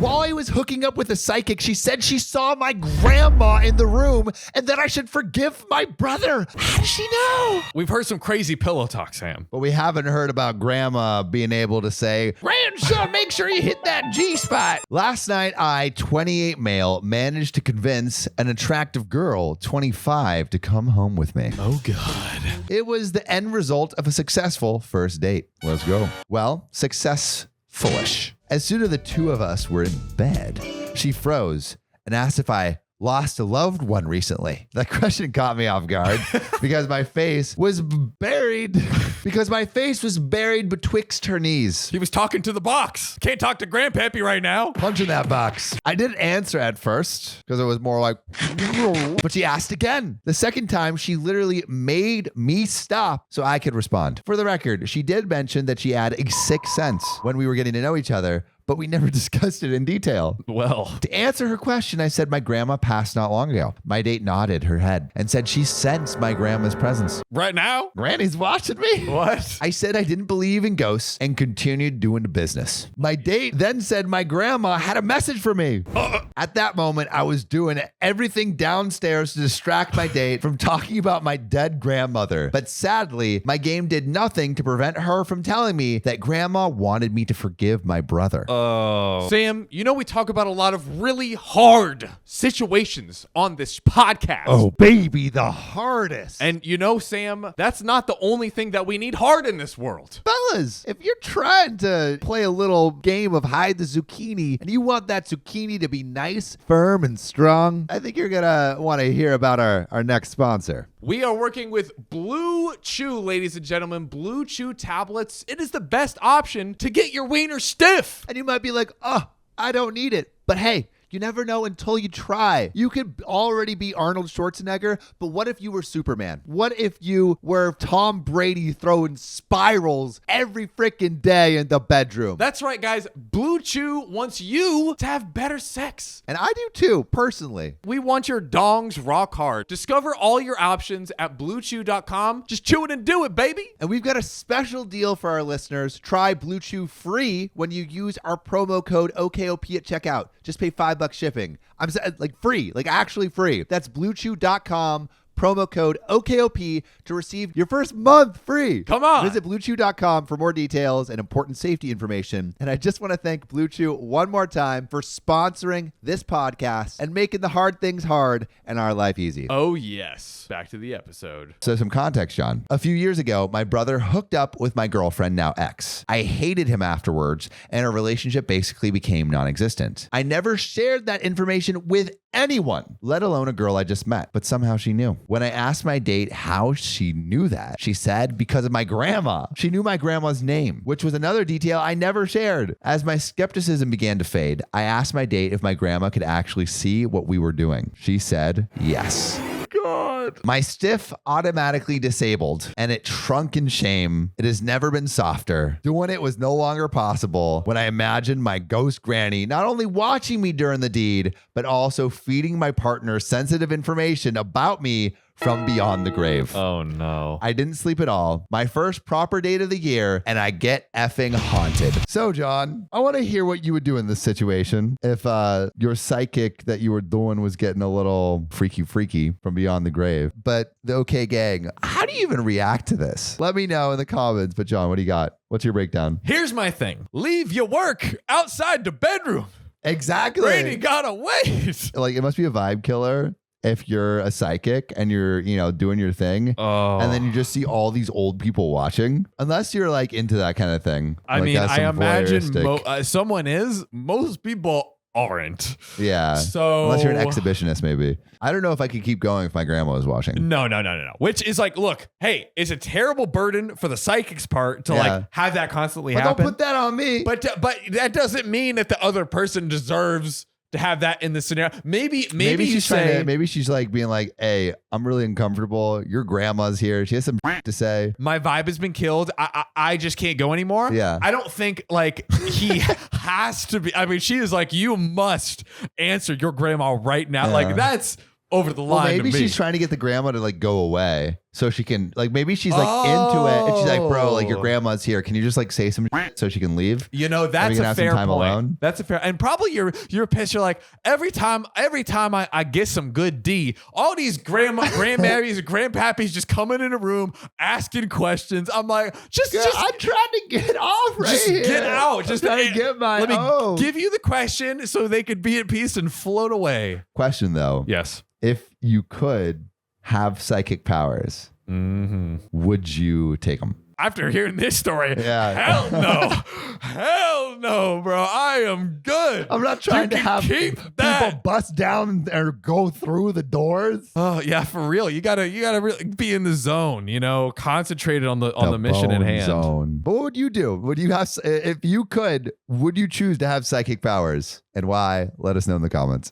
While I was hooking up with a psychic, she said she saw my grandma in the room and that I should forgive my brother. How does she know? We've heard some crazy pillow talk, Sam. But we haven't heard about grandma being able to say, grandson, make sure you hit that G-spot. Last night, I, 28 male, managed to convince an attractive girl, 25, to come home with me. Oh, God. It was the end result of a successful first date. Let's go. Well, success-foolish. As soon as the two of us were in bed, she froze and asked if I lost a loved one recently. That question caught me off guard because my face was buried betwixt her knees. He was talking to the box. Can't talk to Grandpappy right now. Punch in that box. I didn't answer at first because it was more like, but she asked again. The second time, she literally made me stop so I could respond. For the record, she did mention that she had a sixth sense when we were getting to know each other, but we never discussed it in detail. Well, to answer her question, I said my grandma passed not long ago. My date nodded her head and said she sensed my grandma's presence. right now? Granny's watching me. What? I said I didn't believe in ghosts and continued doing the business. My date then said my grandma had a message for me. At that moment, I was doing everything downstairs to distract my date from talking about my dead grandmother. But sadly, my game did nothing to prevent her from telling me that grandma wanted me to forgive my brother. Oh. Sam, you know we talk about a lot of really hard situations on this podcast. Oh, baby, the hardest. And you know, Sam, that's not the only thing that we need hard in this world. Fellas, if you're trying to play a little game of hide the zucchini and you want that zucchini to be nice, firm, and strong, I think you're going to want to hear about our next sponsor. We are working with Blue Chew, ladies and gentlemen. Blue Chew tablets. It is the best option to get your wiener stiff. And you might be like, oh, I don't need it. But hey, you never know until you try. You could already be Arnold Schwarzenegger, but what if you were Superman? What if you were Tom Brady throwing spirals every freaking day in the bedroom? That's right, guys. Blue Chew wants you to have better sex. And I do too, personally. We want your dongs rock hard. Discover all your options at bluechew.com. Just chew it and do it, baby. And we've got a special deal for our listeners. Try Blue Chew free when you use our promo code OKOP at checkout. Just pay $5 shipping. I'm like free, like actually free. That's bluechew.com. Promo code OKOP to receive your first month free. Come on. Visit bluechew.com for more details and important safety information. And I just want to thank Blue Chew one more time for sponsoring this podcast and making the hard things hard and our life easy. Oh, yes. Back to the episode. So some context, John. A few years ago, my brother hooked up with my girlfriend, now ex. I hated him afterwards, and our relationship basically became non-existent. I never shared that information with anyone, let alone a girl I just met, but somehow she knew. When I asked my date how she knew that, she said because of my grandma. She knew my grandma's name, which was another detail I never shared. As my skepticism began to fade, I asked my date if my grandma could actually see what we were doing. She said yes. God. My stiff automatically disabled and it shrunk in shame. It has never been softer. Doing it was no longer possible when I imagined my ghost granny not only watching me during the deed, but also feeding my partner sensitive information about me from beyond the grave. Oh, no. I didn't sleep at all. My first proper date of the year, and I get effing haunted. So, John, I want to hear what you would do in this situation if your psychic that you were doing was getting a little freaky from beyond the grave. But the OK gang, how do you even react to this? Let me know in the comments. But, John, what do you got? What's your breakdown? Here's my thing. Leave your work outside the bedroom. Exactly. Granny gotta wait. Like, it must be a vibe killer if you're a psychic and you're, doing your thing, and then you just see all these old people watching, unless you're like into that kind of thing. I like, mean, I imagine voyeuristic- someone is. Most people aren't. Yeah. So unless you're an exhibitionist, maybe. I don't know if I could keep going if my grandma was watching. No. Which is like, look, hey, it's a terrible burden for the psychic's part to like have that constantly happen. Don't put that on me. But that doesn't mean that the other person deserves to have that in the scenario. Maybe she's like being like, hey, I'm really uncomfortable. Your grandma's here. She has some to say. My vibe has been killed. I just can't go anymore. Yeah. I don't think like he has to be. I mean, she is like, you must answer your grandma right now. Yeah. Like that's over the Well, line. maybe to me. she's trying to get the grandma to like go away so she can like maybe she's like into it and she's like, bro, like your grandma's here. Can you just like say some shit so she can leave? You know, that's a fair point. Alone? That's a fair, and probably you're pissed. You're like, every time I get some good D, all these grandmammies and grandpappies just coming in a room asking questions. I'm like, just I'm trying to get off right just here. get out. Just trying to get my let me give you the question so they could be at peace and float away. Question though. Yes. If you could have psychic powers, would you take them? After hearing this story, Yeah. hell no, bro. I am good. I'm not trying to can have keep people that. bust down or go through the doors. Oh yeah, for real. You gotta really be in the zone. You know, concentrated on the mission at bone hand. Zone. But what would you do? Would you have if you could? Would you choose to have psychic powers, and why? Let us know in the comments.